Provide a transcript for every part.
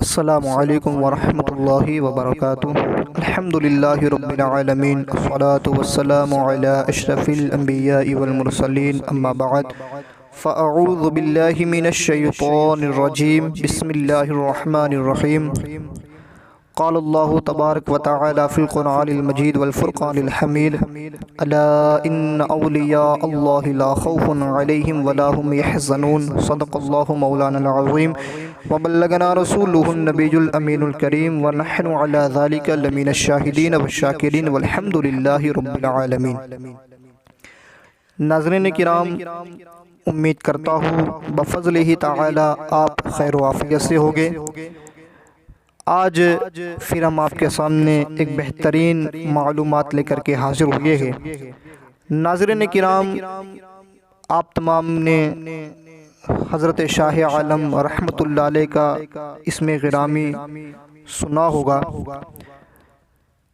السلام علیکم ورحمۃ اللہ وبرکاتہ۔ الحمدللہ رب العالمین، الصلاة والسلام علی اشرف الانبیاء والمرسلین، اما بعد فاعوذ باللہ من الشیطان الرجیم، بسم اللہ الرحمن الرحیم۔ قال اللہ تبارک و تعالی فی القرآن المجید والفرقان الحمید، الا ان اولیاء اللہ لا خوف علیہم ولا هم يحزنون، صدق اللہ مولانا العظیم وبلغنا رسولہ النبی الامین الکریم ونحن علی ذلک لمن الشاہدین والشاکرین والحمد للہ رب العالمین۔ ناظرین کرام، امید کرتا ہوں بفضلہ تعالی آپ خیر و عافیت سے ہوگے۔ آج پھر ہم آپ کے سامنے ایک بہترین معلومات لے کر کے حاضر ہوئے ہیں۔ ناظرین کرام، آپ تمام نے حضرت شاہ عالم رحمۃ اللہ علیہ کا اسم گرامی سنا ہوگا۔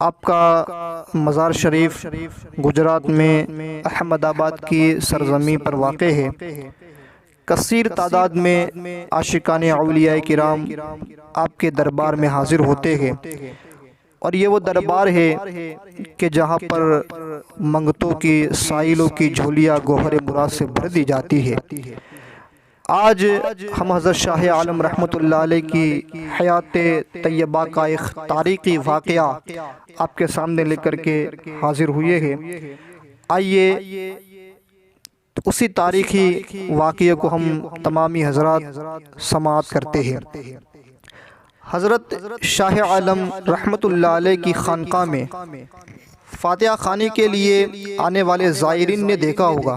آپ کا مزار شریف گجرات میں احمد آباد کی سرزمین پر واقع ہے۔ کثیر تعداد میں عاشقان اولیاء کرام آپ کے دربار میں حاضر ہوتے ہیں، اور یہ وہ دربار ہے کہ جہاں پر منگتوں کی سائلوں کی جھولیاں گوہر مراد سے بھر دی جاتی ہے۔ آج ہم حضرت شاہ عالم رحمۃ اللہ علیہ کی حیات طیبہ کا ایک تاریخی واقعہ آپ کے سامنے لے کر کے حاضر ہوئے ہیں۔ آئیے اسی تاریخی واقعے کو ہم تمامی حضرات سماعت کرتے ہیں۔ حضرت شاہ عالم رحمۃ اللہ علیہ کی خانقاہ میں فاتحہ خوانی کے لیے آنے والے زائرین نے دیکھا ہوگا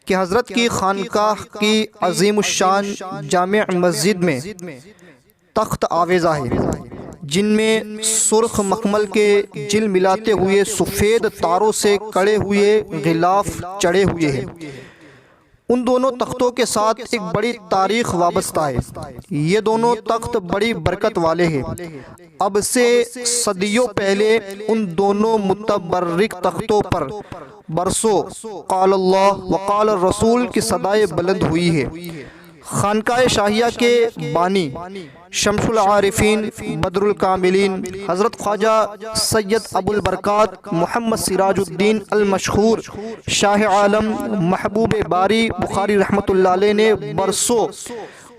کہ حضرت کی خانقاہ کی عظیم الشان جامع مسجد میں تخت آویزہ ہے، جن میں سرخ مخمل کے جل ملاتے ہوئے سفید تاروں سے کڑے ہوئے غلاف چڑھے ہوئے ہیں۔ ان دونوں تختوں کے ساتھ ایک بڑی تاریخ وابستہ ہے۔ یہ دونوں تخت بڑی برکت والے ہیں۔ اب سے صدیوں پہلے ان دونوں متبرک تختوں پر برسوں قال اللہ وقال الرسول کی صدائے بلند ہوئی ہے۔ خانقاہ شاہیہ کے بانی شمس العارفین بدر الکاملین حضرت خواجہ سید ابو البرکات محمد سراج الدین المشہور شاہ عالم محبوب باری بخاری رحمۃ اللہ علیہ نے برسوں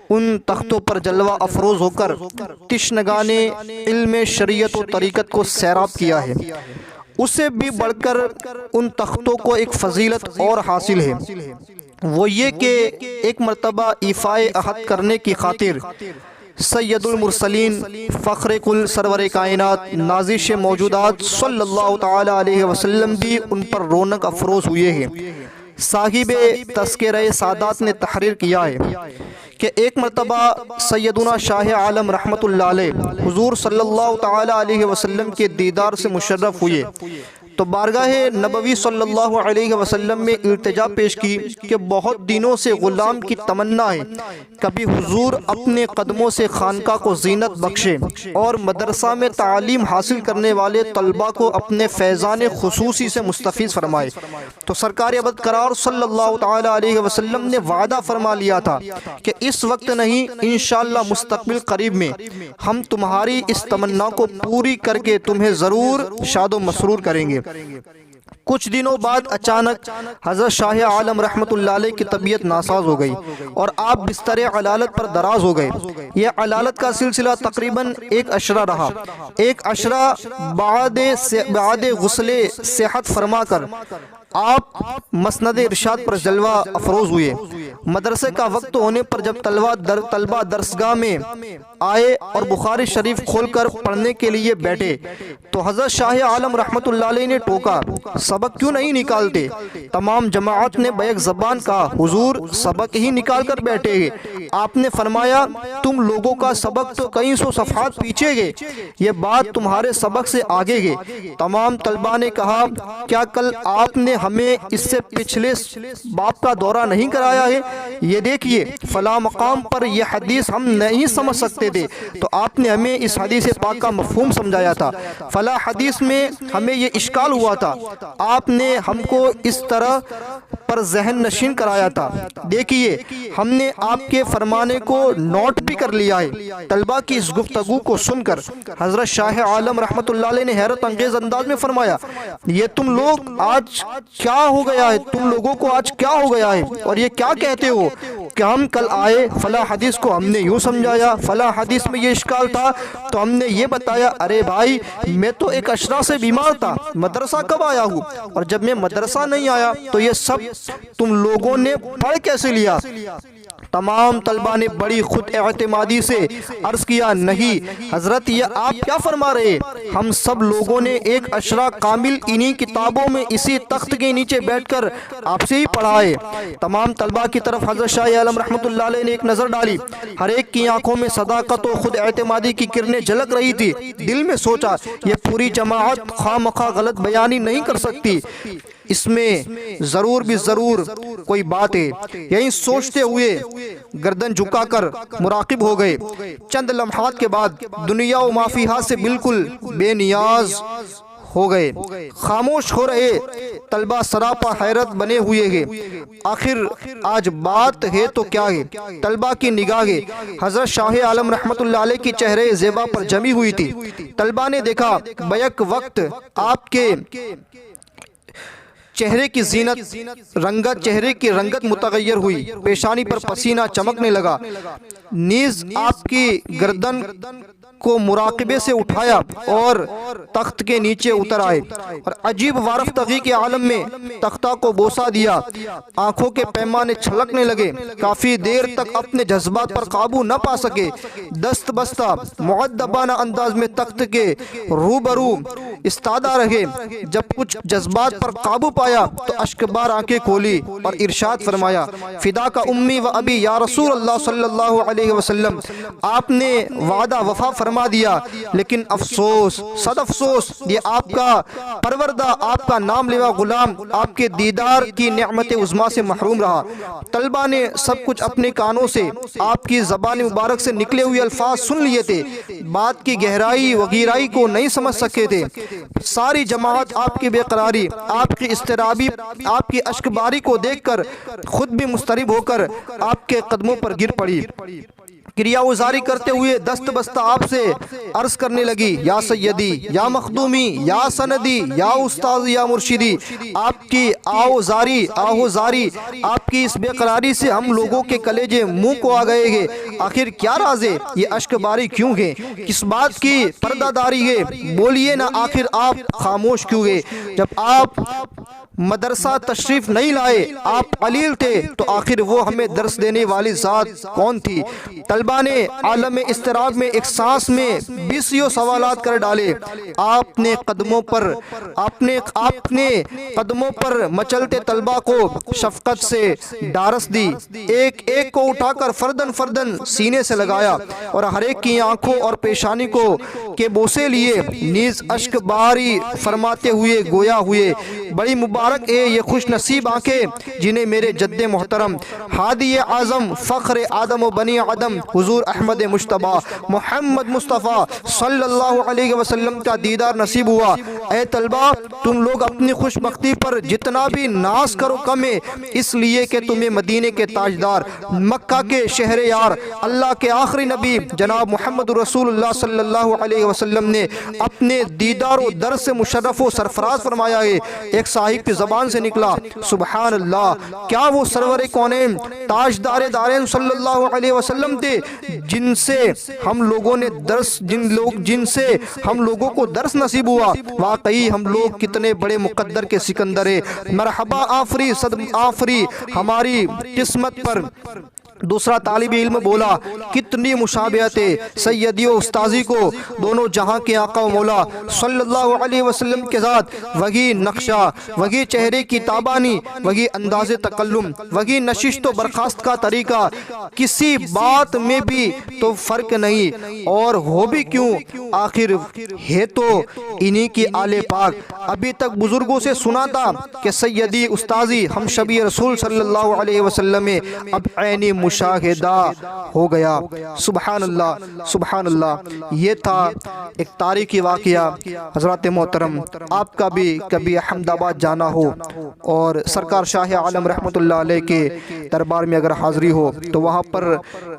ان تختوں پر جلوہ افروز ہو کر تشنگان علم شریعت و طریقت کو سیراب کیا ہے۔ اسے بھی بڑھ کر ان تختوں کو ایک فضیلت اور حاصل ہے، وہ یہ کہ ایک مرتبہ ایفائے عہد کرنے کی خاطر سید المرسلین فخر کل سرور کائنات نازش موجودات صلی اللہ تعالی علیہ وسلم بھی ان پر رونق افروز ہوئے ہیں۔ صاحب تذکرہ سادات نے تحریر کیا ہے کہ ایک مرتبہ سیدنا شاہ عالم رحمۃ اللہ علیہ حضور صلی اللہ تعالی علیہ وسلم کے دیدار سے مشرف ہوئے تو بارگاہ نبوی صلی اللہ علیہ وسلم میں التجا پیش کی کہ بہت دنوں سے غلام کی تمنا ہے کبھی حضور اپنے قدموں سے خانقاہ کو زینت بخشے اور مدرسہ میں تعلیم حاصل کرنے والے طلبہ کو اپنے فیضان خصوصی سے مستفیض فرمائے۔ تو سرکار ابد قرار صلی اللہ تعالی علیہ وسلم نے وعدہ فرما لیا تھا کہ اس وقت نہیں، انشاءاللہ مستقبل قریب میں ہم تمہاری اس تمنا کو پوری کر کے تمہیں ضرور شاد و مسرور کریں گے۔ کچھ دنوں بعد اچانک حضرت شاہ عالم رحمۃ اللہ علیہ کی طبیعت ناساز ہو گئی اور آپ بستر علالت پر دراز ہو گئے۔ یہ علالت کا سلسلہ تقریباً ایک عشرہ رہا۔ ایک عشرہ بعد غسل صحت فرما کر آپ مسند ارشاد پر جلوہ افروز ہوئے۔ مدرسے کا وقت ہونے پر جب طلبہ درسگاہ میں آئے اور بخاری شریف کھول کر پڑھنے کے لیے بیٹھے تو حضرت شاہ عالم رحمۃ اللہ علیہ نے ٹوکا، سبق کیوں نہیں نکالتے؟ تمام جماعت نے بیک زبان کہا، حضور سبق ہی نکال کر بیٹھے ہیں۔ آپ نے فرمایا، تم لوگوں کا سبق تو کئی سو صفحات پیچھے گئے، یہ بات تمہارے سبق سے آگے گئے۔ تمام طلبہ نے کہا، کیا کل آپ نے ہمیں اس سے پچھلے باب کا دورہ نہیں کرایا ہے؟ یہ دیکھیے فلاں مقام پر یہ حدیث ہم نہیں سمجھ سکتے تھے تو آپ نے ہمیں اس حدیث پاک کا مفہوم سمجھایا تھا، فلاں حدیث میں ہمیں یہ اشکال ہوا تھا، آپ نے ہم کو اس طرح پر ذہن نشین کرایا تھا۔ دیکھیے ہم نے آپ کے فرمانے کو نوٹ بھی کر لیا ہے۔ طلبہ کی اس گفتگو کو سن کر حضرت شاہ عالم رحمت اللہ علیہ نے حیرت انگیز انداز میں فرمایا، یہ تم لوگ آج کیا ہو گیا ہے، تم لوگوں کو آج کیا ہو گیا ہے، اور یہ کیا کہتے ہو کہ ہم کل آئے فلاں حدیث کو ہم نے یوں سمجھایا، فلاں حدیث میں یہ اشکال تھا تو ہم نے یہ بتایا۔ ارے بھائی میں تو ایک اشرا سے بیمار تھا، مدرسہ کب آیا ہوں، اور جب میں مدرسہ نہیں آیا تو یہ سب تم لوگوں نے پڑھ کیسے لیا؟ تمام طلبہ نے بڑی خود اعتمادی سے عرض کیا، نہیں حضرت یہ آپ کیا فرما رہے، ہم سب لوگوں نے ایک اشرا کامل انہی کتابوں میں اسی تخت کے نیچے بیٹھ کر آپ سے ہی پڑھا ہے۔ تمام طلبہ کی طرف حضرت شاہ عالم رحمت اللہ علیہ نے ایک نظر ڈالی، ہر ایک کی آنکھوں میں صداقت و خود اعتمادی کی کرنیں جھلک رہی تھی۔ دل میں سوچا یہ پوری جماعت خواہ مخواہ غلط بیانی نہیں کر سکتی، اس میں ضرور بھی ضرور کوئی بات ہے۔ یہی سوچتے ہوئے گردن جھکا کر مراقب ہو گئے۔ چند لمحات کے بعد دنیا و ما فیہا سے بالکل بے نیاز ہو گئے، خاموش ہو رہے۔ طلبہ سراپا حیرت بنے ہوئے گے، آخر آج بات ہے تو کیا ہے؟ طلبہ کی نگاہیں حضرت شاہ عالم رحمت اللہ علیہ کی چہرے زیبا پر جمی ہوئی تھی۔ طلبہ نے دیکھا بیک وقت آپ کے چہرے کی چہرے کی رنگت متغیر ہوئی، پیشانی پر پسینہ چمکنے لگا، نیز آپ کی گردن کو مراقبے سے اٹھایا اور تخت کے نیچے اتر آئے اور عجیب وارفتگی کے عالم میں تختہ کو بوسہ دیا۔ آنکھوں کے پیمانے چھلکنے لگے، کافی دیر تک اپنے جذبات پر قابو نہ پا سکے، دست بستہ مؤدبانہ انداز میں تخت کے روبرو استادہ رہے۔ جب کچھ جذبات پر قابو پایا تو اشکبار آنکھیں کھولی اور ارشاد فرمایا، فدا کا امی و ابی یا رسول اللہ صلی اللہ علیہ وسلم، آپ نے وعدہ وفا فرما دیا، لیکن افسوس صد افسوس یہ آپ کا پروردہ، آپ کا نام لیوا غلام آپ کے دیدار کی نعمت عظمیٰ سے محروم رہا۔ طلبہ نے سب کچھ اپنے کانوں سے آپ کی زبان مبارک سے نکلے ہوئے الفاظ سن لیے تھے، بات کی گہرائی و گہرائی کو نہیں سمجھ سکے تھے۔ ساری جماعت آپ کی بے قراری، آپ کی اضطرابی، آپ کی اشکباری کو دیکھ کر خود بھی مضطرب ہو کر آپ کے قدموں پر گر پڑی، کریا وزاری کرتے ہوئے دست بستہ آپ سے عرض کرنے لگی، یا سیدی یا مخدومی یا سندی یا استاذ یا مرشدی، آپ کی آہوزاری آپ کی اس بے قراری سے ہم لوگوں کے کلیجے منہ کو آ گئے گے۔ آخر کیا راز ہے، یہ اشک باری کیوں ہے، کس بات کی پردہ داری ہے، بولیے نا، آخر آپ خاموش کیوں گئے؟ جب آپ مدرسہ تشریف نہیں لائے، آپ علیل تھے، تو آخر وہ ہمیں درس دینے والی ذات کون تھی؟ طلبہ نے عالم اضطراب میں ایک سانس میں 20 سوالات کر ڈالے۔ آپ نے قدموں پر مچلتے طلبہ کو شفقت سے ڈارس دی، ایک ایک کو اٹھا کر فردن سینے سے لگایا اور ہر ایک کی آنکھوں اور پیشانی کو کے بوسے لیے، نیز اشک باری فرماتے ہوئے گویا ہوئے، بڑی مبارک ہے یہ خوش نصیب آنکھیں جنہیں میرے جد محترم ہادی اعظم فخر آدم و بنی آدم حضور احمد مجتبی محمد مصطفیٰ صلی اللہ علیہ وسلم کا دیدار نصیب ہوا۔ اے طلبہ، تم لوگ اپنی خوش بختی پر جتنا بھی ناز کرو کم ہے، اس لیے کہ تمہیں مدینے کے تاجدار، مکہ کے شہر یار، اللہ کے آخری نبی جناب محمد رسول اللہ صلی اللہ علیہ وسلم نے اپنے دیدار و در سے مشرف و سرفراز فرمایا ہے۔ ایک صاحب کی زبان سے نکلا، سبحان اللہ، کیا وہ سرور کونین تاجدار دارین صلی اللہ علیہ وسلم تھے جن سے ہم لوگوں کو درس نصیب ہوا؟ واقعی ہم لوگ کتنے بڑے مقدر کے سکندر ہیں، مرحبا آفری صد آفری ہماری قسمت پر۔ دوسرا طالب علم بولا، کتنی مشابہت ہے سیدی و استاذی کو، دونوں جہاں کے آقا و مولا صلی اللہ علیہ وسلم کے ذات، وہی نقشہ، وہی چہرے کی تابانی، وہی انداز تکلم، وہی نشست و برخاست کا طریقہ، کسی بات میں بھی تو فرق نہیں، اور ہو بھی کیوں، آخر ہے تو انہی کی آل پاک۔ ابھی تک بزرگوں سے سنا تھا کہ سیدی استاذی ہم شبی رسول صلی اللہ علیہ وسلم اب عینی مشاہدہ ہو گیا۔ سبحان اللہ سبحان اللہ۔ یہ تھا ایک تاریخی واقعہ۔ حضرات محترم، آپ کا بھی کبھی احمد آباد جانا ہو اور سرکار شاہ عالم رحمۃ اللہ علیہ کے دربار میں اگر حاضری ہو تو وہاں پر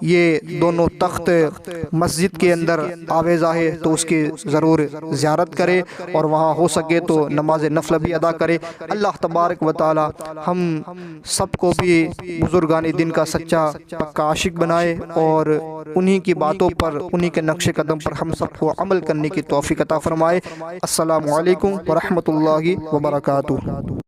یہ دونوں تخت مسجد کے اندر آویزہ ہے، تو اس کی ضرور زیارت کرے اور وہاں ہو سکے تو نماز نفل بھی ادا کرے۔ اللہ تبارک و تعالی ہم سب کو بھی بزرگان دین کا سچا پکا عاشق بنائے اور انہی کی باتوں پر، انہی کے نقش قدم پر ہم سب کو عمل کرنے کی توفیق عطا فرمائے۔ السلام علیکم ورحمۃ اللہ وبرکاتہ۔